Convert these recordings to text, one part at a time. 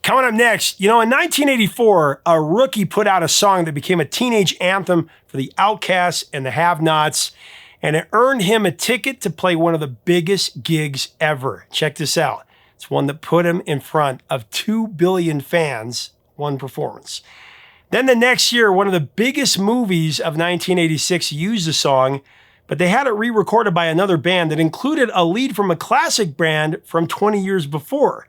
Coming up next, in 1984, a rookie put out a song that became a teenage anthem for the Outcasts and the Have-Nots, and it earned him a ticket to play one of the biggest gigs ever. Check this out. It's one that put him in front of 2 billion fans, one performance. Then the next year, one of the biggest movies of 1986 used the song, but they had it re-recorded by another band that included a lead from a classic band from 20 years before.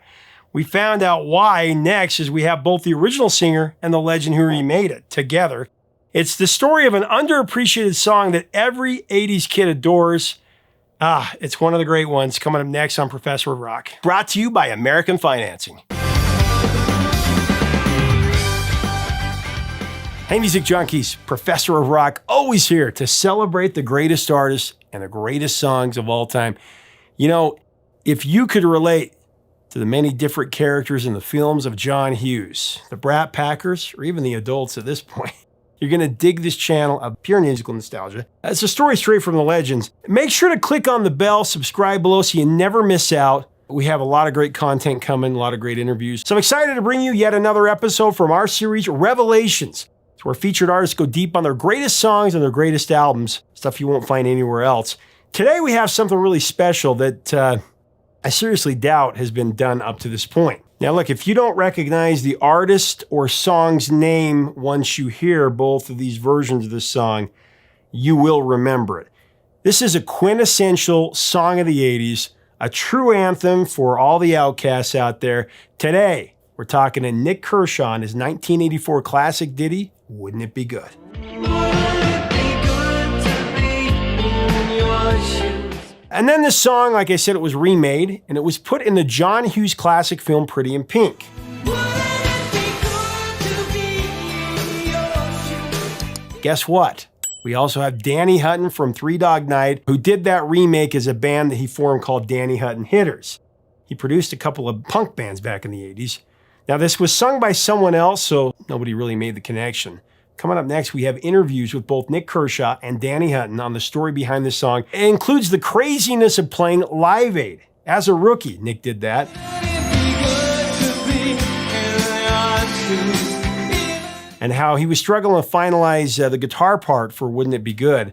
We found out why next, as we have both the original singer and the legend who remade it together. It's the story of an underappreciated song that every 80s kid adores. It's one of the great ones coming up next on Professor of Rock. Brought to you by American Financing. Hey, music junkies, Professor of Rock, always here to celebrate the greatest artists and the greatest songs of all time. If you could relate to the many different characters in the films of John Hughes, the Brat Packers, or even the adults at this point, you're going to dig this channel of pure musical nostalgia. It's a story straight from the legends. Make sure to click on the bell, subscribe below so you never miss out. We have a lot of great content coming, a lot of great interviews. So I'm excited to bring you yet another episode from our series, Revelations. It's where featured artists go deep on their greatest songs and their greatest albums, stuff you won't find anywhere else. Today we have something really special that I seriously doubt has been done up to this point. Now look, if you don't recognize the artist or song's name once you hear both of these versions of this song, you will remember it. This is a quintessential song of the 80s, a true anthem for all the outcasts out there. Today, we're talking to Nick Kershaw and his 1984 classic ditty, Wouldn't It Be Good? And then this song, like I said, it was remade, and it was put in the John Hughes classic film Pretty in Pink. Guess what? We also have Danny Hutton from Three Dog Night, who did that remake as a band that he formed called Danny Hutton Hitters. He produced a couple of punk bands back in the 80s. Now, this was sung by someone else, so nobody really made the connection. Coming up next, we have interviews with both Nick Kershaw and Danny Hutton on the story behind this song. It includes the craziness of playing Live Aid. As a rookie, Nick did that. And how he was struggling to finalize the guitar part for Wouldn't It Be Good.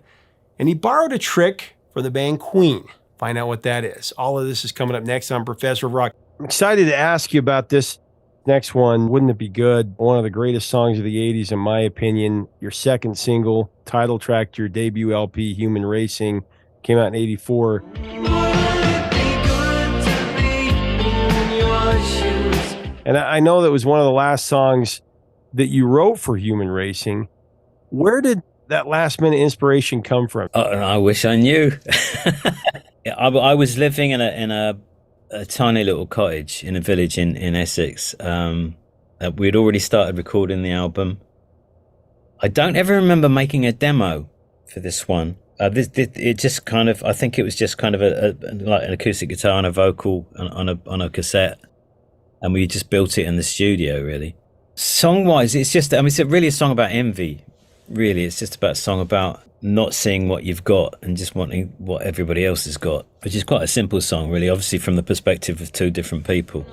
And he borrowed a trick for the band Queen. Find out what that is. All of this is coming up next on Professor of Rock. I'm excited to ask you about this next one, Wouldn't It Be Good? One of the greatest songs of the 80s, in my opinion. Your second single, title track to your debut LP, Human Racing, came out in 84. And I know that was one of the last songs that you wrote for Human Racing. Where did that last minute inspiration come from? I wish I knew. I was living in a tiny little cottage in a village in Essex. We'd already started recording the album. I don't ever remember making a demo for this one. It just kind of, I think it was just kind of like an acoustic guitar and a vocal on a cassette, and we just built it in the studio. Really, song-wise, it's just, it's really a song about envy. Really, it's just about a song about not seeing what you've got and just wanting what everybody else has got, which is quite a simple song, really, obviously from the perspective of two different people.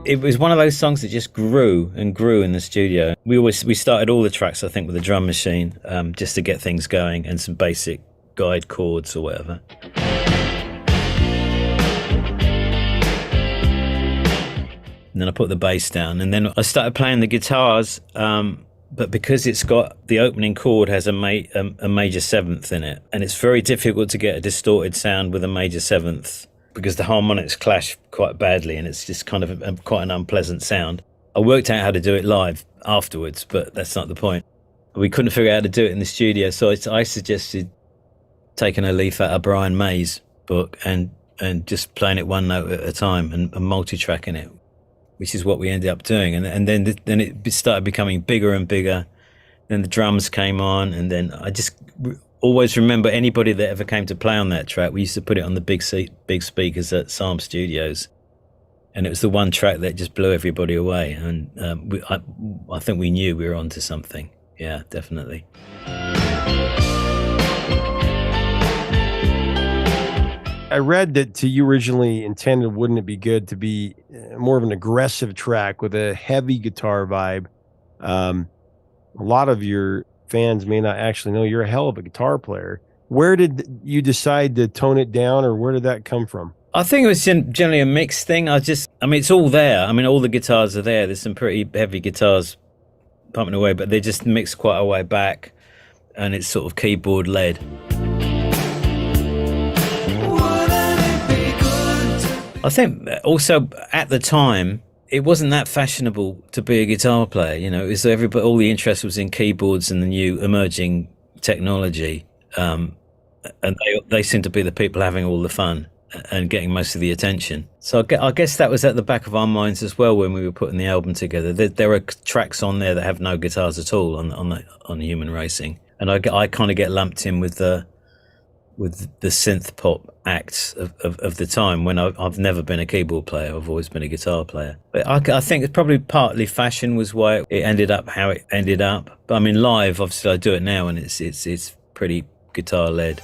It was one of those songs that just grew and grew in the studio. We started all the tracks, I think, with a drum machine, just to get things going and some basic guide chords or whatever. And then I put the bass down, and then I started playing the guitars, but because it's got, the opening chord has a major seventh in it, and it's very difficult to get a distorted sound with a major seventh because the harmonics clash quite badly, and it's just kind of quite an unpleasant sound. I worked out how to do it live afterwards, but that's not the point. We couldn't figure out how to do it in the studio, so I suggested taking a leaf out of Brian May's book and just playing it one note at a time and multi-tracking it, which is what we ended up doing. And then it started becoming bigger and bigger. Then the drums came on, and then I just always remember anybody that ever came to play on that track, we used to put it on the big speakers at Psalm Studios. And it was the one track that just blew everybody away. And I think we knew we were onto something. Yeah, definitely. I read that to you originally intended, wouldn't it be good to be more of an aggressive track with a heavy guitar vibe? Um, a lot of your fans may not actually know you're a hell of a guitar player. Where did you decide to tone it down, or where did that come from? I think it was generally a mixed thing. I mean, it's all there. I mean, all the guitars are there. There's some pretty heavy guitars pumping away, but they're just mixed quite a way back, and it's sort of keyboard led. I think also at the time it wasn't that fashionable to be a guitar player. You know, it was all the interest was in keyboards and the new emerging technology, and they seemed to be the people having all the fun and getting most of the attention. So I guess that was at the back of our minds as well when we were putting the album together. There are tracks on there that have no guitars at all on Human Racing, and I kind of get lumped in with the synth pop acts of the time when I've never been a keyboard player. I've always been a guitar player. But I think it's probably partly fashion was why it ended up how it ended up. But I mean, live, obviously I do it now and it's pretty guitar led.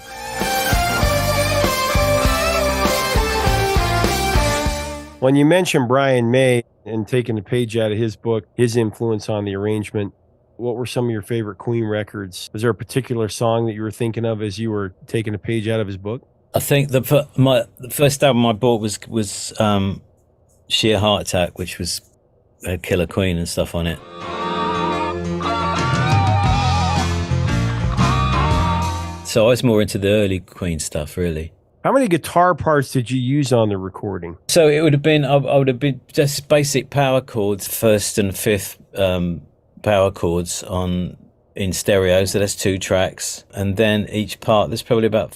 When you mentioned Brian May and taking a page out of his book, his influence on the arrangement, what were some of your favorite Queen records? Was there a particular song that you were thinking of as you were taking a page out of his book? I think the first album I bought was Sheer Heart Attack, which was Killer Queen and stuff on it. So I was more into the early Queen stuff, really. How many guitar parts did you use on the recording? So it would have been, I would have been just basic power chords, first and fifth power chords in stereo, so that's 2 tracks, and then each part there's probably about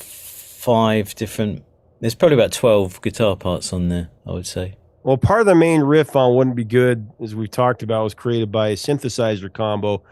12 guitar parts on there, I would say. Well, part of the main riff on Wouldn't Be Good, as we've talked about, was created by a synthesizer combo.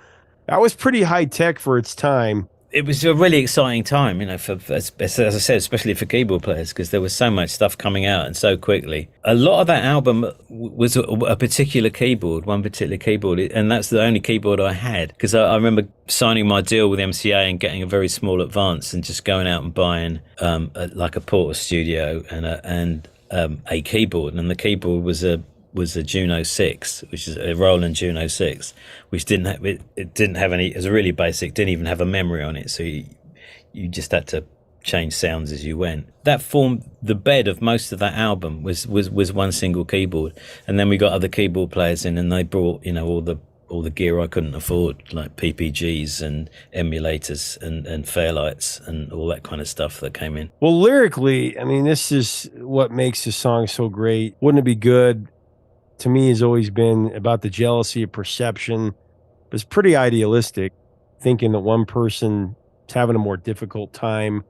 That was pretty high tech for its time. It was a really exciting time, you know, as I said, especially for keyboard players, because there was so much stuff coming out and so quickly. A lot of that album was a particular keyboard, one particular keyboard, and that's the only keyboard I had, because I remember signing my deal with MCA and getting a very small advance and just going out and buying a Porter Studio and a keyboard, and the keyboard was a Juno 6, which is a Roland Juno 6, which didn't have any. It was really basic, didn't even have a memory on it, so you just had to change sounds as you went. That formed the bed of most of that album was one single keyboard, and then we got other keyboard players in, and they brought, you know, all the gear I couldn't afford, like PPGs and emulators and Fairlights and all that kind of stuff that came in. Well, lyrically, I mean, this is what makes this song so great. Wouldn't It Be Good, to me, has always been about the jealousy of perception. It's pretty idealistic, thinking that one person is having a more difficult time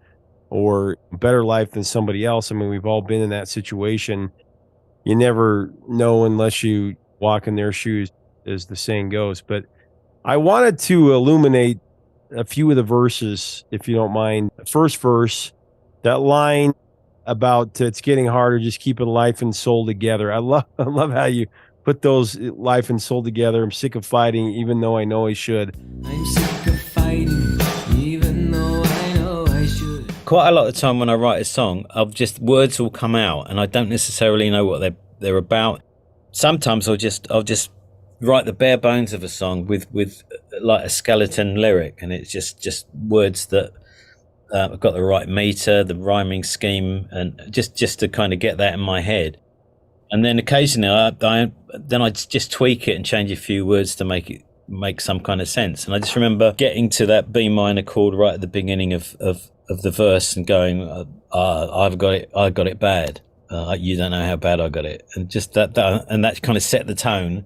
or better life than somebody else. I mean, we've all been in that situation. You never know unless you walk in their shoes, as the saying goes. But I wanted to illuminate a few of the verses, if you don't mind. The first verse, that line about it's getting harder, just keeping life and soul together. I love how you put those life and soul together. I'm sick of fighting, even though I know I should. I'm sick of fighting, even though I know I should. Quite a lot of the time when I write a song, words will come out, and I don't necessarily know what they're about. Sometimes I'll just write the bare bones of a song with like a skeleton lyric, and it's just words that I've got the right meter, the rhyming scheme, and just to kind of get that in my head. And then occasionally I just tweak it and change a few words to make some kind of sense. And I just remember getting to that B minor chord right at the beginning of the verse and going, I got it bad. You don't know how bad I got it. And just that kind of set the tone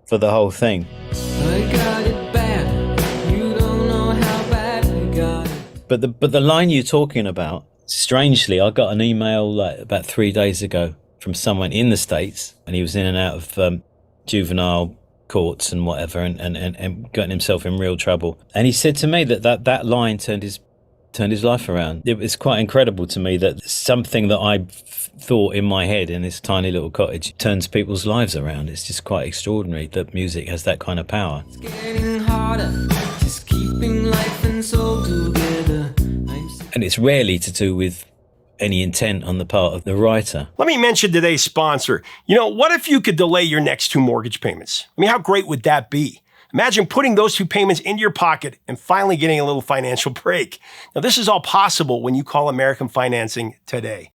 for the whole thing. I got it bad. You don't know how bad I got it. But the line you're talking about, strangely, I got an email like about 3 days ago from someone in the States, and he was in and out of juvenile courts and whatever, and getting himself in real trouble. And he said to me that line turned his life around. It was quite incredible to me that something that I thought in my head in this tiny little cottage turns people's lives around. It's just quite extraordinary that music has that kind of power. It's getting harder, just keeping life and soul together. And it's rarely to do with any intent on the part of the writer. Let me mention today's sponsor. What if you could delay your next 2 mortgage payments? I mean, how great would that be? Imagine putting those 2 payments into your pocket and finally getting a little financial break. Now, this is all possible when you call American Financing today.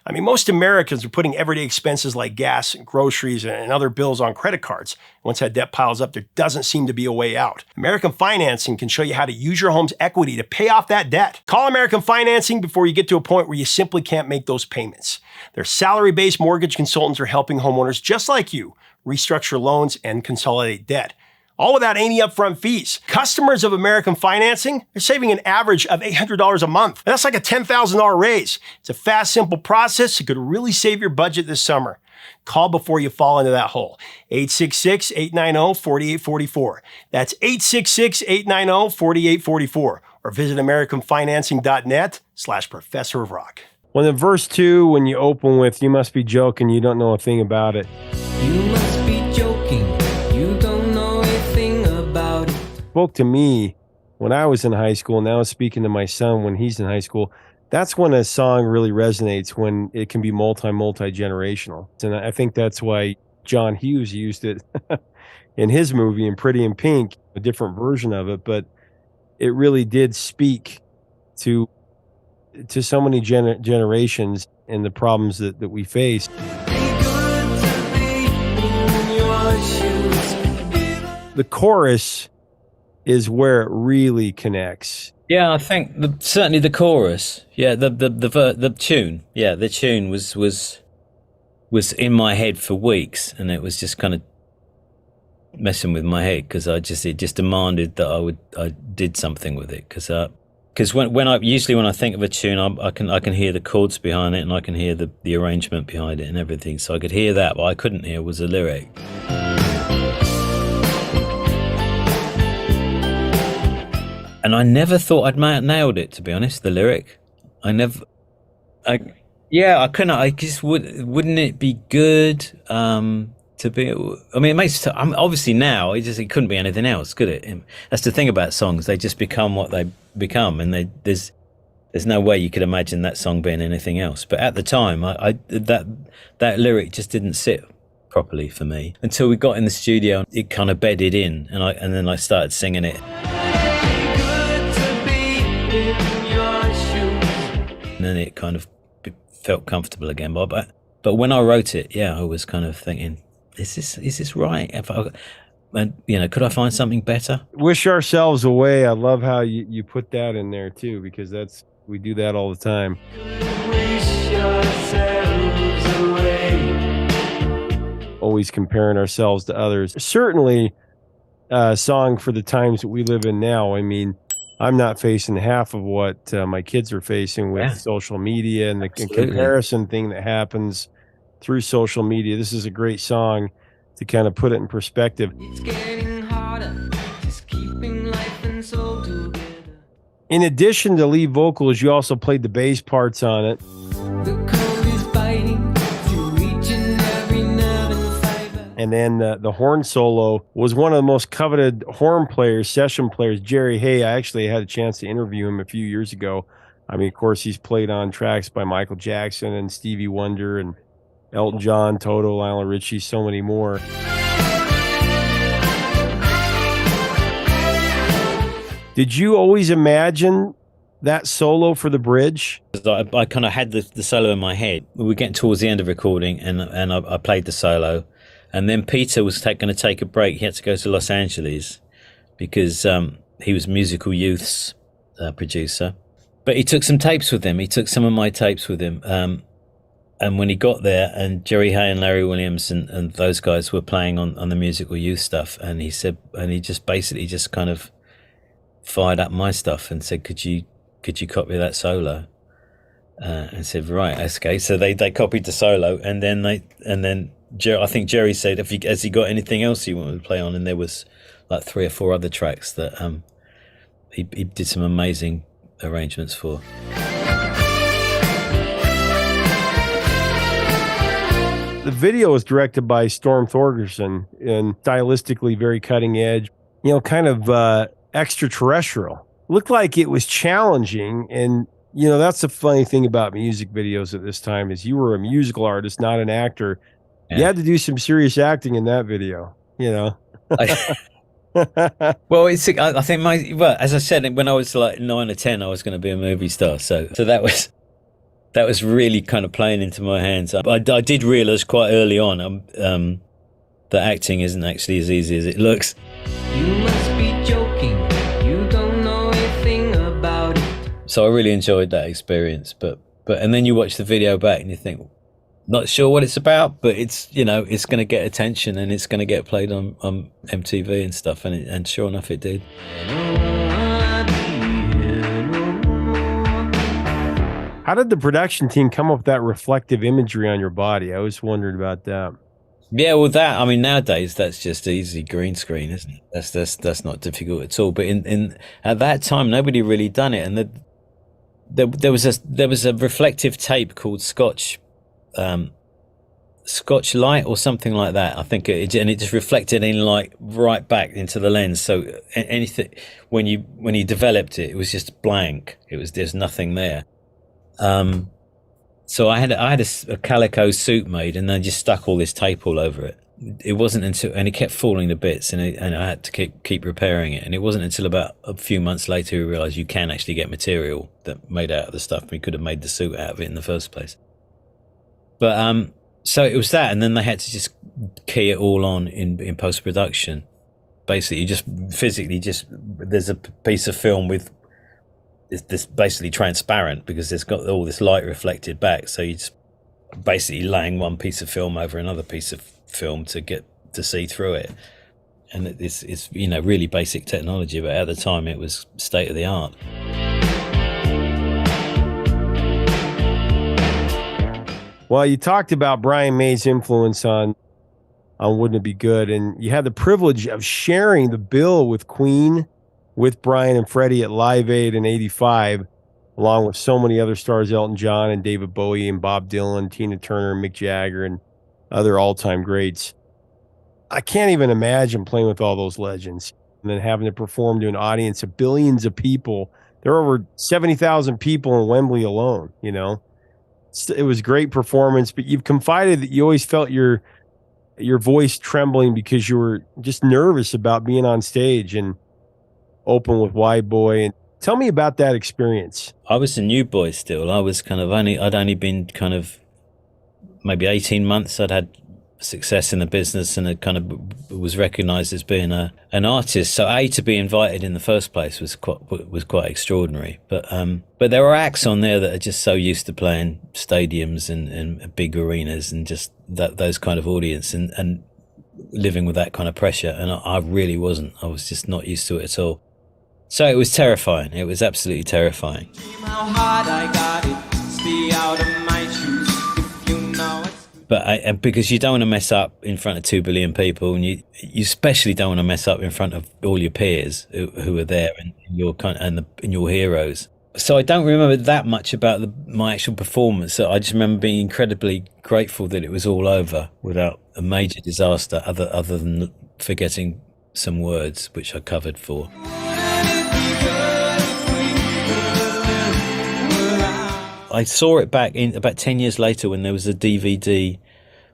I mean, most Americans are putting everyday expenses like gas, groceries, and other bills on credit cards. Once that debt piles up, there doesn't seem to be a way out. American Financing can show you how to use your home's equity to pay off that debt. Call American Financing before you get to a point where you simply can't make those payments. Their salary-based mortgage consultants are helping homeowners just like you restructure loans and consolidate debt, all without any upfront fees. Customers of American Financing are saving an average of $800 a month. That's like a $10,000 raise. It's a fast, simple process that could really save your budget this summer. Call before you fall into that hole. 866-890-4844. That's 866-890-4844. Or visit AmericanFinancing.net/Professor of Rock. When in verse 2, when you open with, "You must be joking, you don't know a thing about it." You must be joking. You don't know a thing about it. Spoke to me when I was in high school. Now it's speaking to my son when he's in high school. That's when a song really resonates, when it can be multi-generational. And I think that's why John Hughes used it in his movie in Pretty in Pink, a different version of it, but it really did speak to so many generations and the problems that we face. The chorus is where it really connects. Yeah, I think certainly the chorus. Yeah, the tune. Yeah, the tune was in my head for weeks, and it was just kind of messing with my head because it just demanded that I did something with it because when I think of a tune, I can hear the chords behind it, and I can hear the arrangement behind it and everything. So I could hear that, but I couldn't hear was a lyric. And I never thought I'd nailed it, to be honest, the lyric. I couldn't. I just wouldn't it be good to be? I mean, it makes. Obviously now it couldn't be anything else, could it? That's the thing about songs; they just become what they become, and there's no way you could imagine that song being anything else. But at the time, that lyric just didn't sit properly for me until we got in the studio. It kind of bedded in, and then I started singing it. And then it kind of felt comfortable again. But when I wrote it, I was kind of thinking, is this right? Could I find something better? Wish ourselves away. I love how you put that in there too, because we do that all the time. Wish yourselves away. Always comparing ourselves to others. Certainly a song for the times that we live in now. I mean, I'm not facing half of what my kids are facing with social media and the comparison thing that happens through social media. This is a great song to kind of put it in perspective. It's getting harder, just keeping life and soul together. In addition to lead vocals, you also played the bass parts on it. The cold is biting through each and every nerve and fiber. And then the horn solo was one of the most coveted horn players, session players, Jerry Hay. I actually had a chance to interview him a few years ago. I mean, of course, he's played on tracks by Michael Jackson and Stevie Wonder and Elton John, Toto, Lionel Richie, so many more. Did you always imagine that solo for the bridge? I kind of had the solo in my head. We were getting towards the end of recording, and I played the solo. And then Peter was going to take a break. He had to go to Los Angeles because he was Musical Youth's producer. But he took some tapes with him. He took some of my tapes with him. And when he got there, and Jerry Hay and Larry Williams and those guys were playing on the Musical Youth stuff, and he said, and he just basically just kind of fired up my stuff and said, could you copy that solo? And said, right, okay. So they copied the solo, and then I think Jerry said, has he got anything else he wanted to play on? And there was like 3 or 4 other tracks that he did some amazing arrangements for. The video was directed by Storm Thorgerson and stylistically very cutting edge, kind of extraterrestrial. Looked like it was challenging, and That's the funny thing about music videos at this time is you were a musical artist, not an actor. You Yeah. had to do some serious acting in that video, Well, I think as I said, when I was like 9 or 10, I was going to be a movie star. So that was really kind of playing into my hands. I did realize quite early on that acting isn't actually as easy as it looks. You must be joking. You don't know a thing about it. So I really enjoyed that experience. And then you watch the video back and you think, not sure what it's about, but it's it's going to get attention and it's going to get played on MTV and stuff. And sure enough, it did. How did the production team come up with that reflective imagery on your body? I always wondered about that. Yeah, well, nowadays that's just easy green screen, isn't it? That's not difficult at all. But in at that time, nobody really done it, and there was a reflective tape called Scotch Light or something like that. I think it just reflected in light right back into the lens. So anything when you developed it, it was just blank. There's nothing there. So I had a calico suit made, and then just stuck all this tape all over it. It wasn't until, and it kept falling to bits, and I had to keep repairing it. And it wasn't until about a few months later we realised you can actually get material that made out of the stuff. We could have made the suit out of it in the first place. But so it was that, and then they had to just key it all on in post production. Basically, you just physically there's a piece of film with this basically transparent because it's got all this light reflected back. So you just basically laying one piece of film over another piece of film to get to see through it. And it's really basic technology, but at the time it was state of the art. Well, you talked about Brian May's influence on Wouldn't It Be Good, and you had the privilege of sharing the bill with Queen, with Brian and Freddie at Live Aid in '85, along with so many other stars, Elton John and David Bowie and Bob Dylan, Tina Turner, Mick Jagger, and other all-time greats. I can't even imagine playing with all those legends and then having to perform to an audience of billions of people. There are over 70,000 people in Wembley alone, It was a great performance, but you've confided that you always felt your voice trembling because you were just nervous about being on stage and open with White Boy. And tell me about that experience. I was a new boy still. I was I'd only been kind of maybe 18 months. I'd had success in the business and it kind of was recognized as being an artist. So to be invited in the first place was quite extraordinary. But there were acts on there that are just so used to playing stadiums and big arenas and just those kind of audience and living with that kind of pressure. And I really wasn't. I was just not used to it at all. So it was terrifying. It was absolutely terrifying. How hard I got it. Stay out of my shoes if you know it. But because you don't want to mess up in front of 2 billion people, and you especially don't want to mess up in front of all your peers who are there and your heroes. So I don't remember that much about my actual performance. So I just remember being incredibly grateful that it was all over without a major disaster, other than forgetting some words which I covered for. I saw it back in about 10 years later when there was a DVD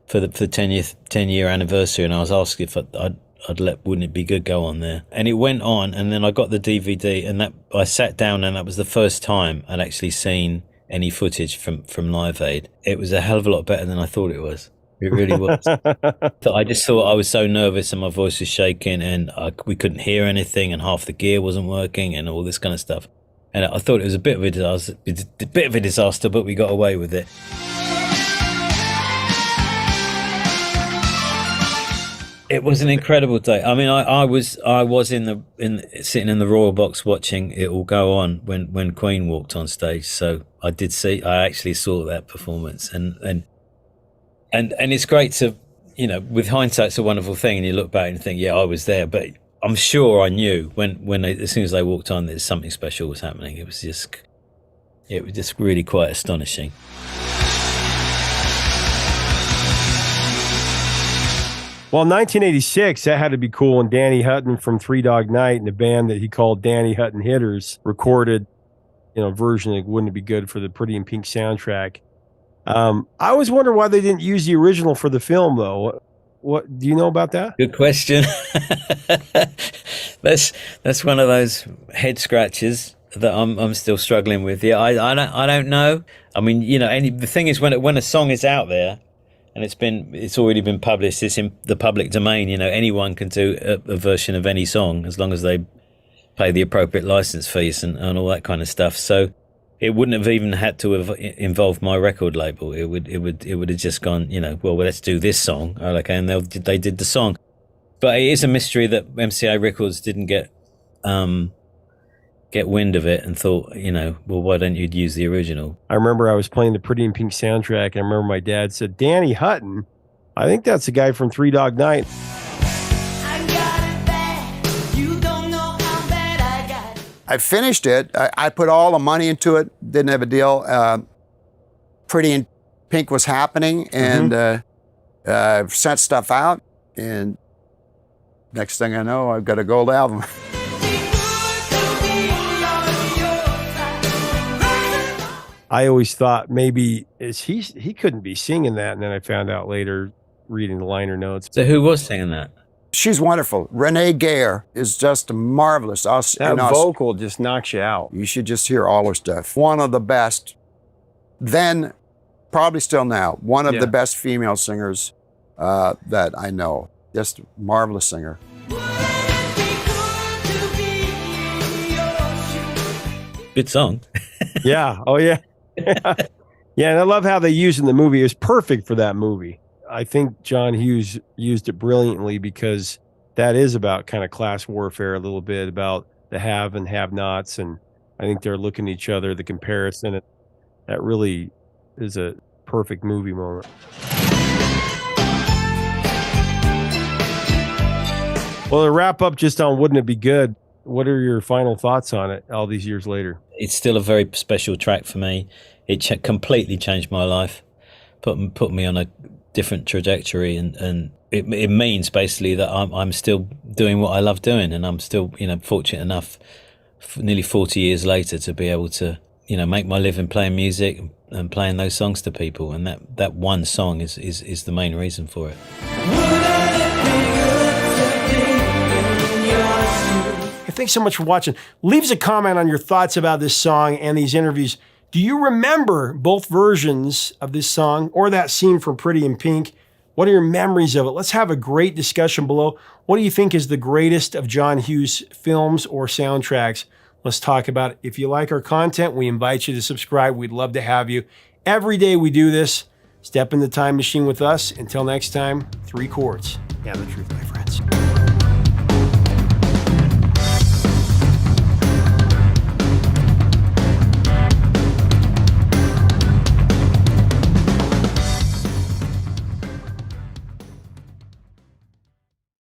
for the 10-year anniversary, and I was asked if I'd let Wouldn't It Be Good go on there, and it went on, and then I got the DVD, and I sat down, and that was the first time I'd actually seen any footage from Live Aid. It was a hell of a lot better than I thought it was. It really was. I just thought I was so nervous and my voice was shaking, and we couldn't hear anything, and half the gear wasn't working, and all this kind of stuff. And I thought it was a bit of a disaster, but we got away with it. It was an incredible day. I mean, I was sitting in the Royal Box watching it all go on when Queen walked on stage. So I actually saw that performance, and it's great to, with hindsight, it's a wonderful thing, and you look back and think, yeah, I was there, but I'm sure I knew as soon as they walked on that something special was happening. It was just really quite astonishing. Well, in 1986, that had to be cool when Danny Hutton from Three Dog Night and the band that he called Danny Hutton Hitters recorded version like Wouldn't It Be Good for the Pretty in Pink soundtrack. I always wonder why they didn't use the original for the film, though. What do you know about that? Good question. That's one of those head scratches that I'm still struggling with. Yeah, I don't know. I mean, the thing is, when a song is out there and it's already been published, it's in the public domain. Anyone can do a version of any song as long as they pay the appropriate license fees and all that kind of stuff. So it wouldn't have even had to have involved my record label. It would have just gone, well, let's do this song. Oh, okay, and they did the song. But it is a mystery that MCA Records didn't get wind of it and thought, well, why don't you use the original? I remember I was playing the Pretty in Pink soundtrack, and I remember my dad said, Danny Hutton, I think that's the guy from Three Dog Night. I finished it. I put all the money into it, didn't have a deal. Pretty in Pink was happening, and sent stuff out, and next thing I know, I've got a gold album. I always thought maybe he couldn't be singing that, and then I found out later reading the liner notes. So who was singing that? She's wonderful. Renee Gayer is just marvelous. That vocal just knocks you out. You should just hear all her stuff. One of the best, then, probably still now, one of the best female singers that I know. Just marvelous singer. Good song. Yeah. Oh, yeah. Yeah, and I love how they used it in the movie. It was perfect for that movie. I think John Hughes used it brilliantly because that is about kind of class warfare a little bit, about the have and have-nots, and I think they're looking at each other, the comparison. That really is a perfect movie moment. Well, to wrap up just on Wouldn't It Be Good, what are your final thoughts on it all these years later? It's still a very special track for me. It completely changed my life, put me on a different trajectory, and it means basically that I'm still doing what I love doing, and I'm still fortunate enough nearly 40 years later to be able to make my living playing music and playing those songs to people, and that one song is the main reason for it. Thanks so much for watching. Leave us a comment on your thoughts about this song and these interviews. Do you remember both versions of this song or that scene from Pretty in Pink? What are your memories of it? Let's have a great discussion below. What do you think is the greatest of John Hughes films or soundtracks? Let's talk about it. If you like our content, we invite you to subscribe. We'd love to have you. Every day we do this. Step in the time machine with us. Until next time, 3 chords. Yeah, the truth, my friends.